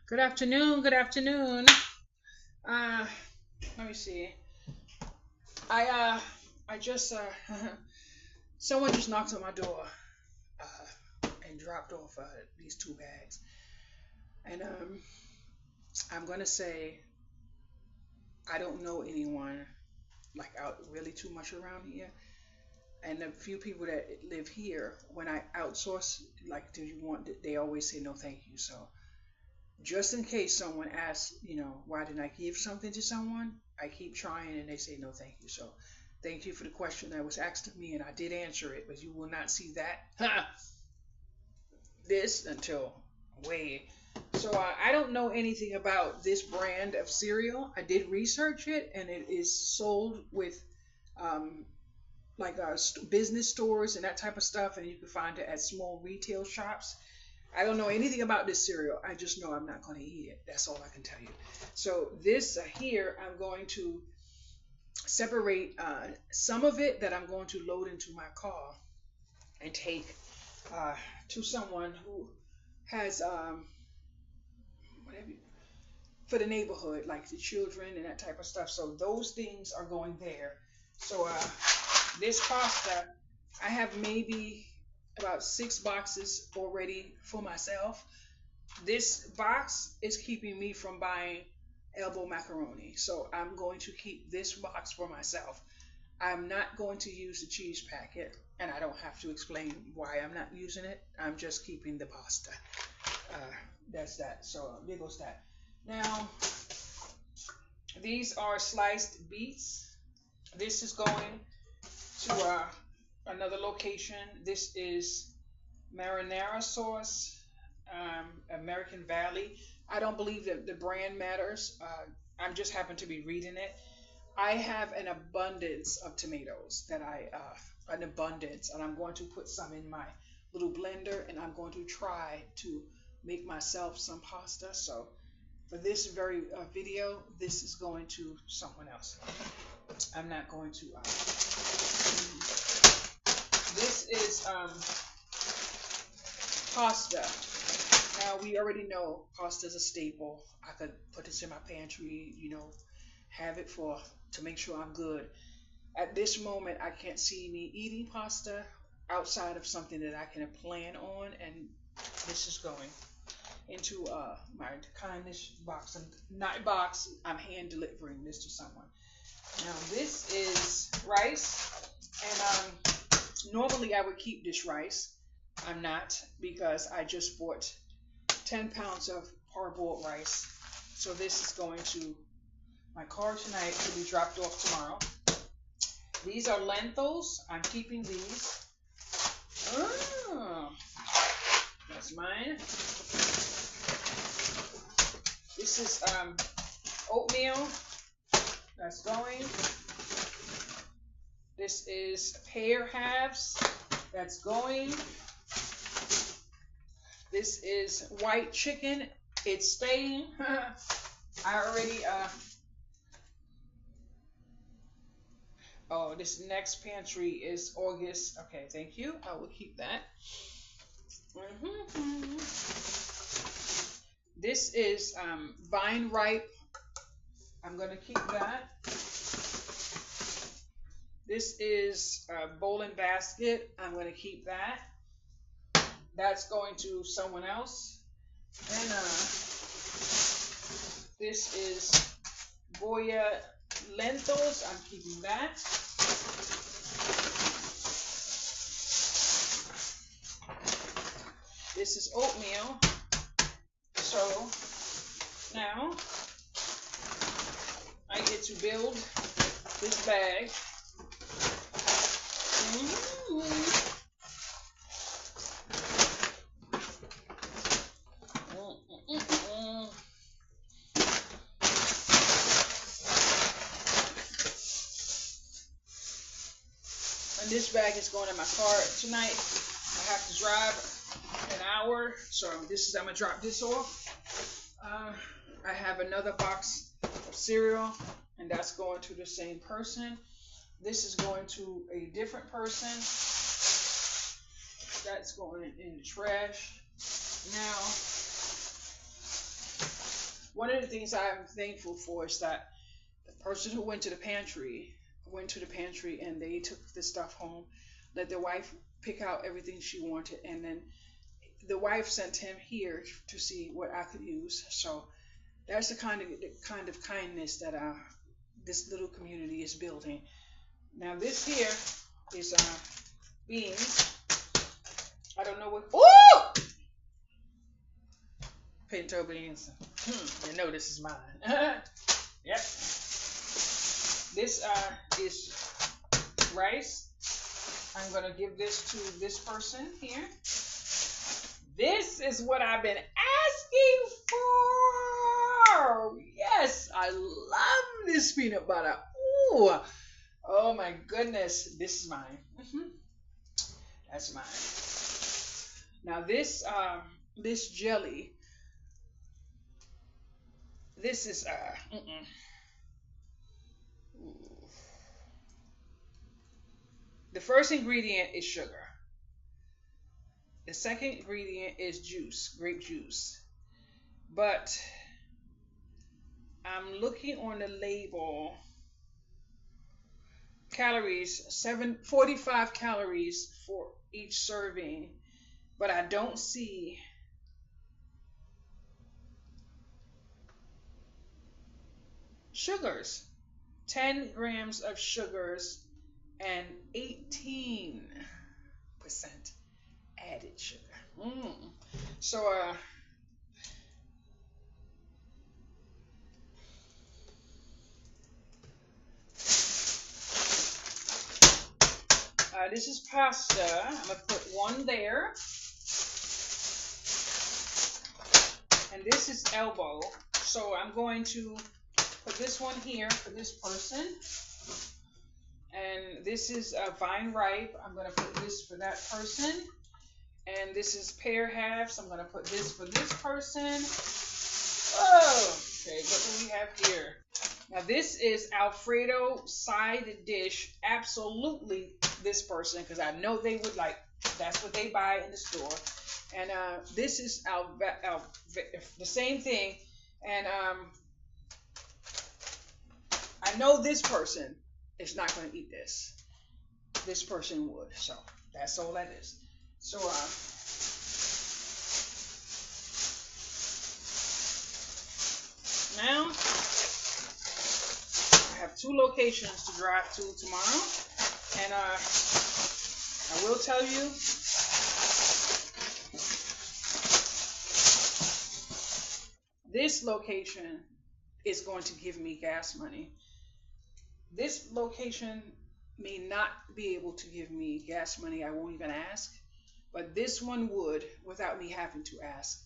Good afternoon. Good afternoon. Uh, Let me see. I uh, I just someone just knocked on my door and dropped off these two bags, and I'm gonna say I don't know anyone like out really too much around here, and the few people that live here, when I outsource, like, do you want? They always say no, thank you. So just in case someone asks, why didn't I give something to someone? I keep trying and they say no, thank you. So thank you for the question that was asked of me and I did answer it, but you will not see that this until way. So I don't know anything about this brand of cereal. I did research it and it is sold with um, like business stores and that type of stuff, and you can find it at small retail shops. I don't know anything about this cereal. I just know I'm not going to eat it. That's all I can tell you. So this here, I'm going to separate some of it that I'm going to load into my car and take uh, to someone who has whatever for the neighborhood, like the children and that type of stuff. So those things are going there. So this pasta, I have maybe about 6 boxes already for myself. This box is keeping me from buying elbow macaroni. So I'm going to keep this box for myself. I'm not going to use the cheese packet, and I don't have to explain why I'm not using it. I'm just keeping the pasta. That's that. So there goes that. Now, these are sliced beets. This is going to another location. This is marinara sauce, American Valley. I don't believe that the brand matters. I'm just happen to be reading it. I have an abundance of tomatoes an abundance, and I'm going to put some in my little blender, and I'm going to try to make myself some pasta. So for this very video, this is going to someone else. I'm not going to. This is pasta. Now we already know pasta is a staple. I could put this in my pantry, have it for to make sure I'm good. At this moment, I can't see me eating pasta outside of something that I can plan on, and this is going into my kindness box. Not box. I'm hand delivering this to someone. Now this is rice, and normally I would keep this rice. I'm not because I just bought 10 pounds of parboiled rice. So this is going to my car tonight to be dropped off tomorrow. These are lentils. I'm keeping these. Oh, that's mine. This is oatmeal. That's going. This is pear halves. That's going. This is white chicken. It's staying. I already oh, this next pantry is August. Okay, thank you. I will keep that. This is vine ripe. I'm gonna keep that. This is bowling basket. I'm gonna keep that. That's going to someone else. And this is Goya lentils. I'm keeping that. This is oatmeal. So now I get to build this bag. And this bag is going in my car tonight. I have to drive an hour, so I'm gonna drop this off. I have another box of cereal, and that's going to the same person. This is going to a different person. That's going in the trash. Now, one of the things I'm thankful for is that the person who went to the pantry and they took the stuff home, let the wife pick out everything she wanted, and then the wife sent him here to see what I could use. So that's the kind of kindness that this little community is building. Now this here is beans. I don't know what. Oh, pinto beans. You know this is mine. Yep. This is rice. I'm gonna give this to this person here. This is what I've been asking for. Yes, I love this peanut butter. Ooh, oh my goodness, this is mine. That's mine. Now this jelly. This is the first ingredient is sugar. The second ingredient is juice, grape juice. But I'm looking on the label. Calories, 45 calories for each serving. But I don't see sugars. 10 grams of sugars and 18% added sugar. So this is pasta. I'm gonna put one there, and this is elbow. So I'm going to put this one here for this person. And this is vine ripe. I'm going to put this for that person. And this is pear halves. I'm going to put this for this person. Oh, okay. What do we have here? Now this is Alfredo side dish. Absolutely this person, because I know they would like. That's what they buy in the store. And this is the same thing. And I know this person is not going to eat this. This person would. So that's all that is. So now I have 2 locations to drive to tomorrow, and I will tell you, this location is going to give me gas money. This location may not be able to give me gas money. I won't even ask. But this one would, without me having to ask.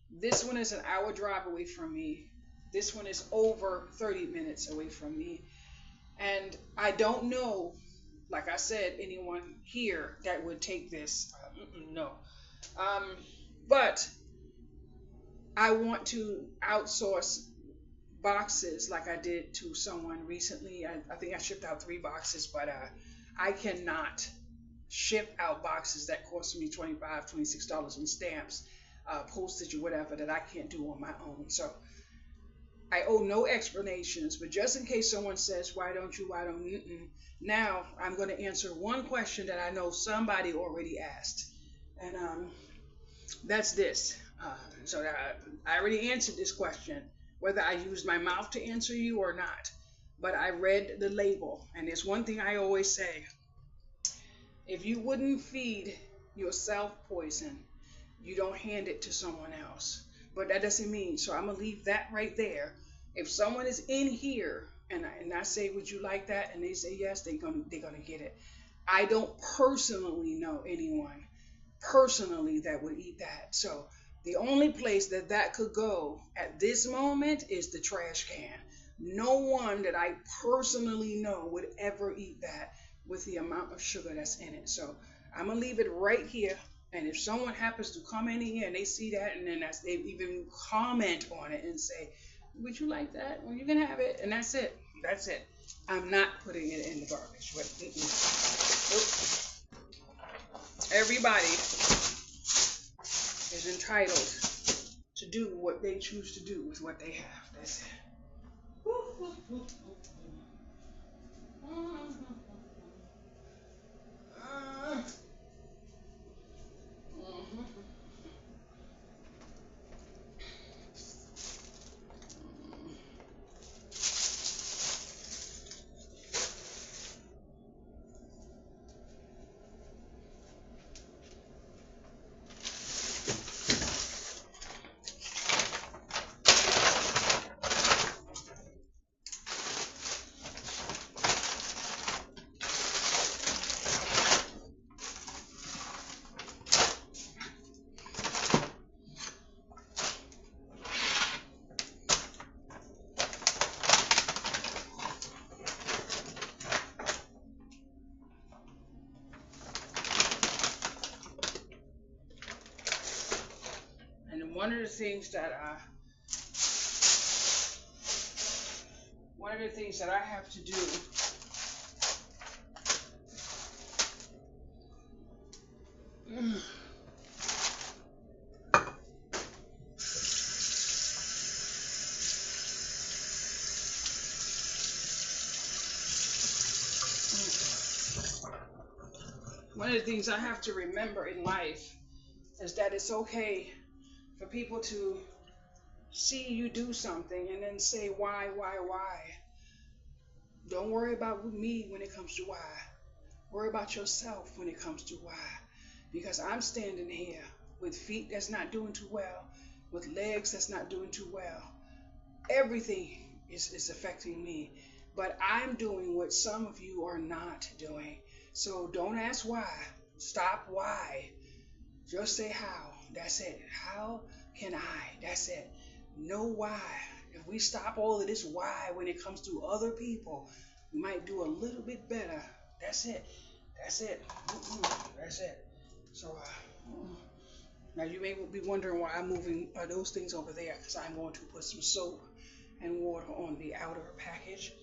This one is an hour drive away from me. This one is over 30 minutes away from me. And I don't know, like I said, anyone here that would take this. No. But I want to outsource boxes like I did to someone recently. I think I shipped out 3 boxes, but I cannot ship out boxes that cost me $25, $26 in stamps, postage or whatever that I can't do on my own. So I owe no explanations, but just in case someone says, why don't you, now I'm going to answer one question that I know somebody already asked. And that's this. So I already answered this question, whether I used my mouth to answer you or not. But I read the label, and there's one thing I always say. If you wouldn't feed yourself poison, you don't hand it to someone else. But that doesn't mean, so I'm going to leave that right there. If someone is in here, and I say, would you like that? And they say yes, they're gonna get it. I don't personally know anyone personally that would eat that. So the only place that could go at this moment is the trash can. No one that I personally know would ever eat that with the amount of sugar that's in it. So I'm going to leave it right here. And if someone happens to come in here and they see that, and then they even comment on it and say, would you like that? Well, you can have it. And that's it. That's it. I'm not putting it in the garbage. Nope. Everybody is entitled to do what they choose to do with what they have. That's it. And one of the things that I have to do remember in life is that it's okay for people to see you do something and then say why. Don't worry about me when it comes to why. Worry about yourself when it comes to why. Because I'm standing here with feet that's not doing too well, with legs that's not doing too well. Everything is affecting me. But I'm doing what some of you are not doing. So don't ask why. Stop why. Just say how. That's it. How can I? That's it. Know why. If we stop all of this why when it comes to other people, we might do a little bit better. That's it. That's it. That's it. So now you may be wondering why I'm moving those things over there, because I'm going to put some soap and water on the outer package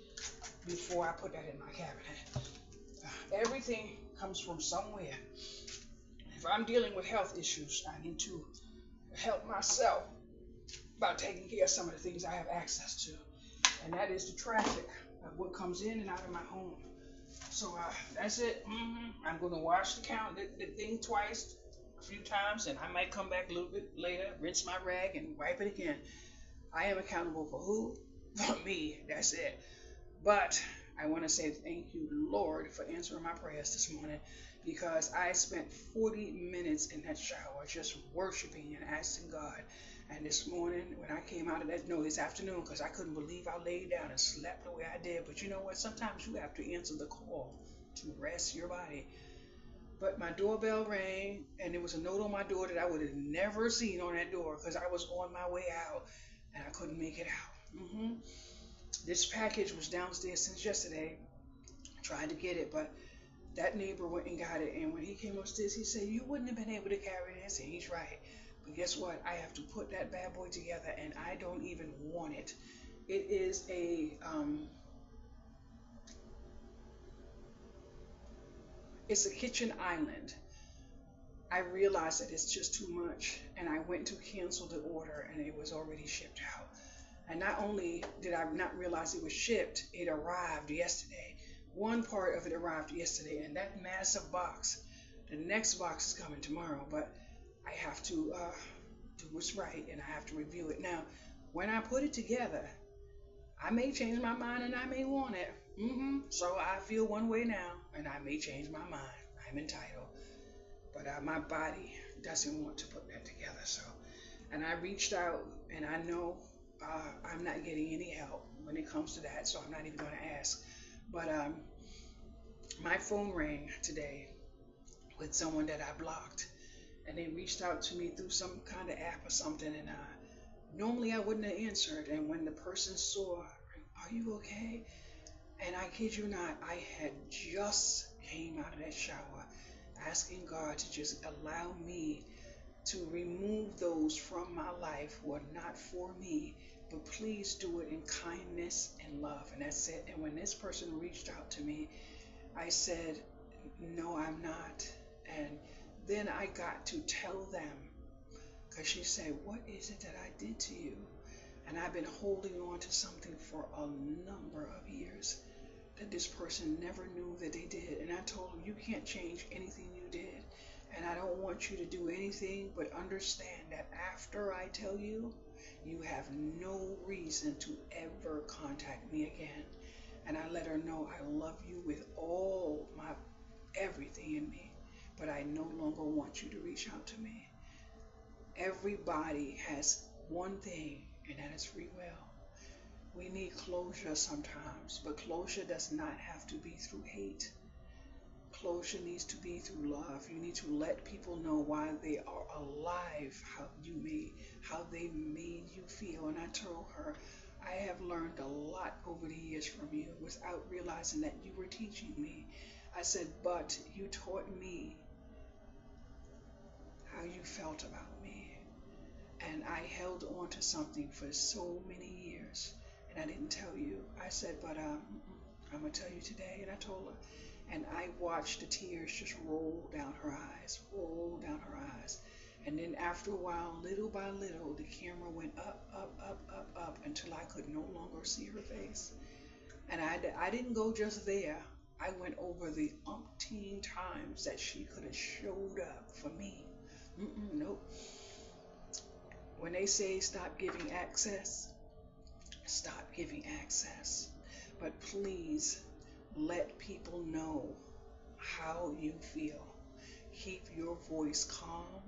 before I put that in my cabinet. Everything comes from somewhere. If I'm dealing with health issues, I need to help myself by taking care of some of the things I have access to. And that is the traffic of what comes in and out of my home. So that's it. I'm going to wash the thing twice, a few times, and I might come back a little bit later, rinse my rag, and wipe it again. I am accountable for who? For me. That's it. But I want to say thank you, Lord, for answering my prayers this morning, because I spent 40 minutes in that shower just worshiping and asking God. And this morning, when I came out of this afternoon, because I couldn't believe I laid down and slept the way I did. But you know what? Sometimes you have to answer the call to rest your body. But my doorbell rang, and there was a note on my door that I would have never seen on that door, because I was on my way out, and I couldn't make it out. This package was downstairs since yesterday. I tried to get it, but that neighbor went and got it. And when he came upstairs, he said, "You wouldn't have been able to carry this." And he's right. But guess what? I have to put that bad boy together, and I don't even want it. It is it's a kitchen island. I realized that it's just too much, and I went to cancel the order, and it was already shipped out. And not only did I not realize it was shipped, it arrived yesterday. One part of it arrived yesterday, and that massive box, the next box is coming tomorrow. But I have to do what's right, and I have to review it. Now, when I put it together, I may change my mind, and I may want it. So I feel one way now, and I may change my mind. I'm entitled. But my body doesn't want to put that together. So, and I reached out, and I know I'm not getting any help when it comes to that, so I'm not even going to ask. But my phone rang today with someone that I blocked, and they reached out to me through some kind of app or something, and normally I wouldn't have answered. And when the person saw, "Are you okay?" And I kid you not, I had just came out of that shower asking God to just allow me to remove those from my life who are not for me, but please do it in kindness and love. And that's it. And when this person reached out to me, I said, "No, I'm not." And then I got to tell them, Because she said, what is it that I did to you? And I've been holding on to something for a number of years that this person never knew that they did. And I told him, you can't change anything you did. And I don't want you to do anything but understand that after I tell you, you have no reason to ever contact me again. And I let her know I love you with all my everything in me, but I no longer want you to reach out to me. Everybody has one thing, and that is free will. We need closure sometimes, but closure does not have to be through hate. Closure needs to be through love. You need to let people know why they are alive, how they made you feel. And I told her, I have learned a lot over the years from you without realizing that you were teaching me. I said, but you taught me how you felt about me. And I held on to something for so many years, and I didn't tell you. I said, but I'm going to tell you today. And I told her. And I watched the tears just roll down her eyes, roll down her eyes. And then after a while, little by little, the camera went up, up, up, up, up, until I could no longer see her face. And I didn't go just there. I went over the umpteen times that she could have showed up for me. Nope. When they say stop giving access, stop giving access. But please let people know how you feel. Keep your voice calm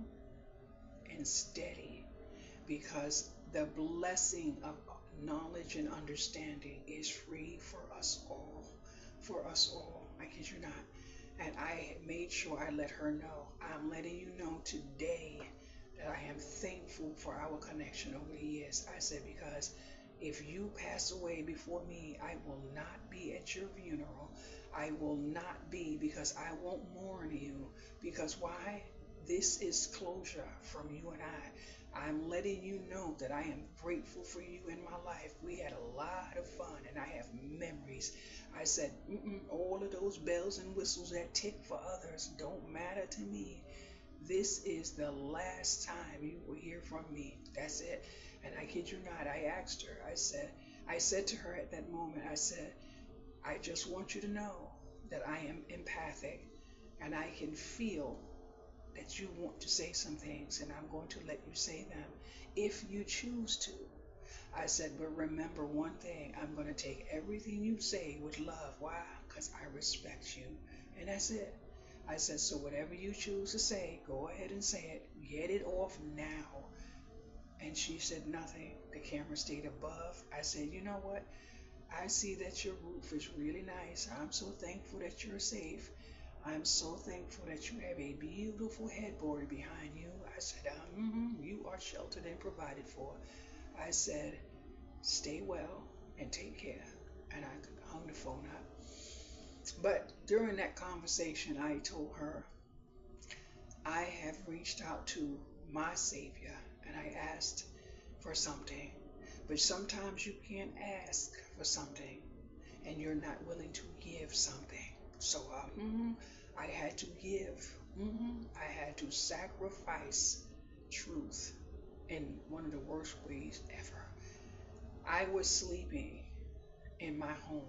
and steady, because the blessing of knowledge and understanding is free for us all. For us all. I kid you not. And I made sure I let her know. I'm letting you know today that I am thankful for our connection over the years. I said, because if you pass away before me, I will not be at your funeral. I will not be, because I won't mourn you. Because why? This is closure from you and I. I'm letting you know that I am grateful for you in my life. We had a lot of fun, and I have memories. I said, all of those bells and whistles that tick for others don't matter to me. This is the last time you will hear from me. That's it. And I kid you not, I asked her, I said to her at that moment, I said, I just want you to know that I am empathic, and I can feel that you want to say some things, and I'm going to let you say them if you choose to. I said, but remember one thing, I'm going to take everything you say with love. Why? Because I respect you. And that's it. I said, so whatever you choose to say, go ahead and say it. Get it off now. And she said nothing. The camera stayed above. I said, you know what? I see that your roof is really nice. I'm so thankful that you're safe. I'm so thankful that you have a beautiful headboard behind you. I said, you are sheltered and provided for. I said, stay well and take care. And I hung the phone up. But during that conversation, I told her, I have reached out to my Savior, and I asked for something. But sometimes you can't ask for something, and you're not willing to give something. So I had to give. I had to sacrifice truth in one of the worst ways ever. I was sleeping in my home,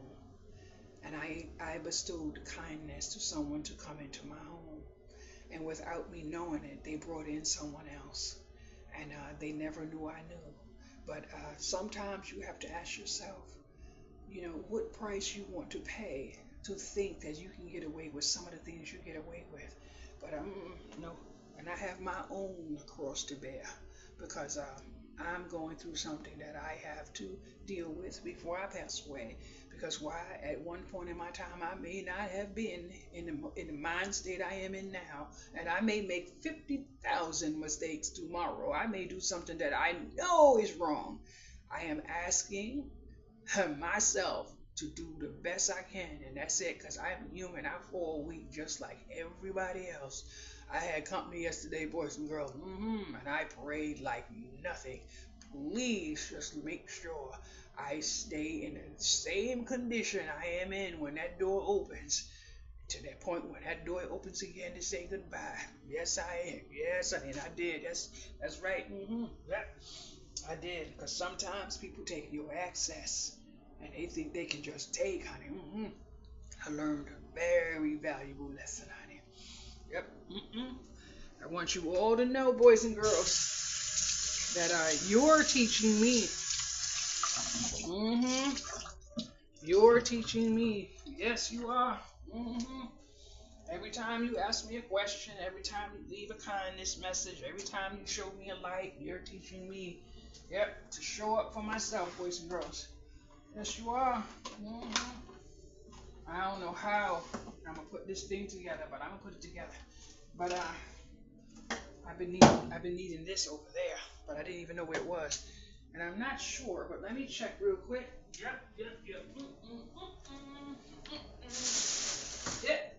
and I bestowed kindness to someone to come into my home. And without me knowing it, they brought in someone else. And they never knew I knew. But sometimes you have to ask yourself, what price you want to pay to think that you can get away with some of the things you get away with. But no, and I have my own cross to bear, because I'm going through something that I have to deal with before I pass away. Because why? At one point in my time, I may not have been in the mind state I am in now, and I may make 50,000 mistakes tomorrow. I may do something that I know is wrong. I am asking myself to do the best I can, and that's it, because I'm human. I fall weak just like everybody else. I had company yesterday, boys and girls, and I prayed like nothing. Please just make sure I stay in the same condition I am in when that door opens. to that point when that door opens again to say goodbye. Yes, I am. Yes, and I did. That's right. Yep, I did. Because sometimes people take your access and they think they can just take, honey. I learned a very valuable lesson, honey. Yep. I want you all to know, boys and girls, that you're teaching me. You're teaching me. Yes, you are. Every time you ask me a question, every time you leave a kindness message, every time you show me a light, you're teaching me, yep, to show up for myself, boys and girls. Yes, you are. I don't know how I'm gonna put this thing together, but I'm gonna put it together. But I've been needing this over there, but I didn't even know where it was, and I'm not sure. But let me check real quick. Yep. Yep.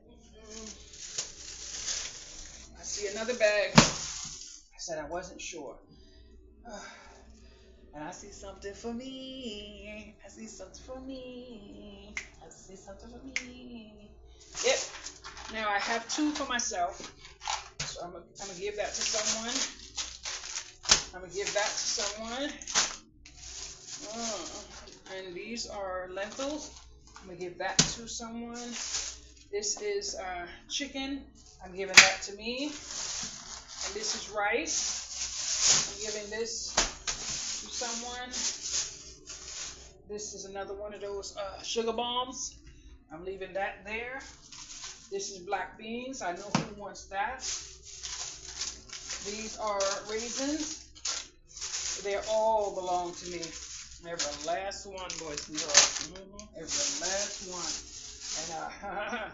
I see another bag. I said I wasn't sure. And I see something for me. I see something for me. I see something for me. Yep. Now I have two for myself. So I'm gonna give that to someone. And these are lentils. I'm gonna give that to someone. This is chicken. I'm giving that to me. And this is rice. I'm giving this to someone. This is another one of those sugar bombs. I'm leaving that there. This is black beans. I know who wants that. These are raisins. They all belong to me. Every last one, boys and girls. Every last one. And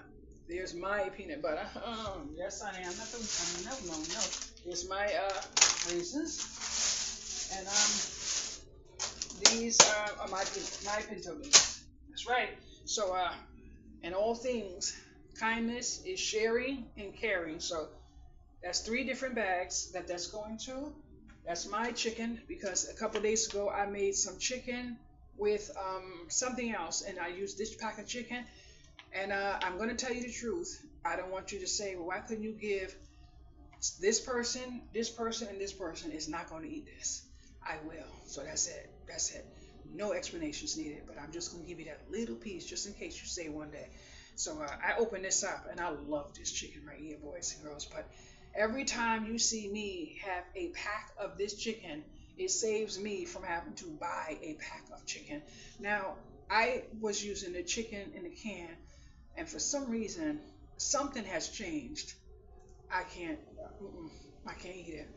there's my peanut butter. Yes, I am. No. Here's my raisins. And these are my pinto beans. That's right. So in all things, kindness is sharing and caring. So that's 3 different bags that's going to. That's my chicken, because a couple of days ago I made some chicken with something else, and I used this pack of chicken. And I'm going to tell you the truth. I don't want you to say, well, why couldn't you give this person, and this person is not going to eat this. I will. So that's it. No explanations needed, but I'm just going to give you that little piece just in case you say one day. So I opened this up, and I love this chicken right here, boys and girls. But every time you see me have a pack of this chicken, it saves me from having to buy a pack of chicken. Now, I was using the chicken in the can, and for some reason, something has changed. I can't eat it.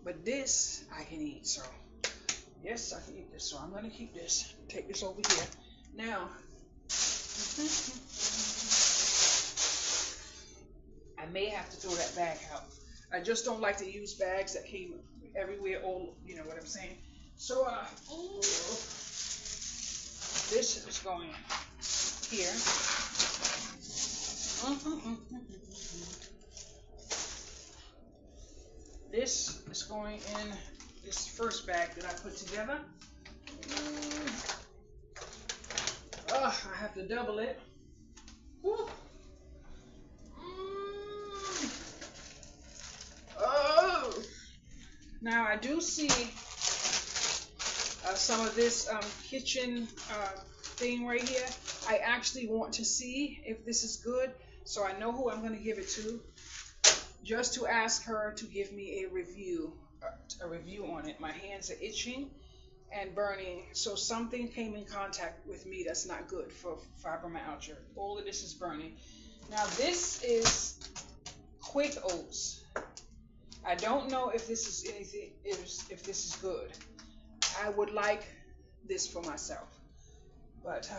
But this, I can eat. So, yes, I can eat this. So I'm going to keep this. Take this over here. Now, I may have to throw that bag out. I just don't like to use bags that came everywhere, all, you know what I'm saying? So, this is going here. This is going in this first bag that I put together. I have to double it. Woo. Oh! Now I do see some of this kitchen thing right here. I actually want to see if this is good, so I know who I'm going to give it to, just to ask her to give me a review on it. My hands are itching and burning, so something came in contact with me that's not good for fibromyalgia. All of this is burning. Now this is quick oats. I don't know if this is anything, if this is good. I would like this for myself, but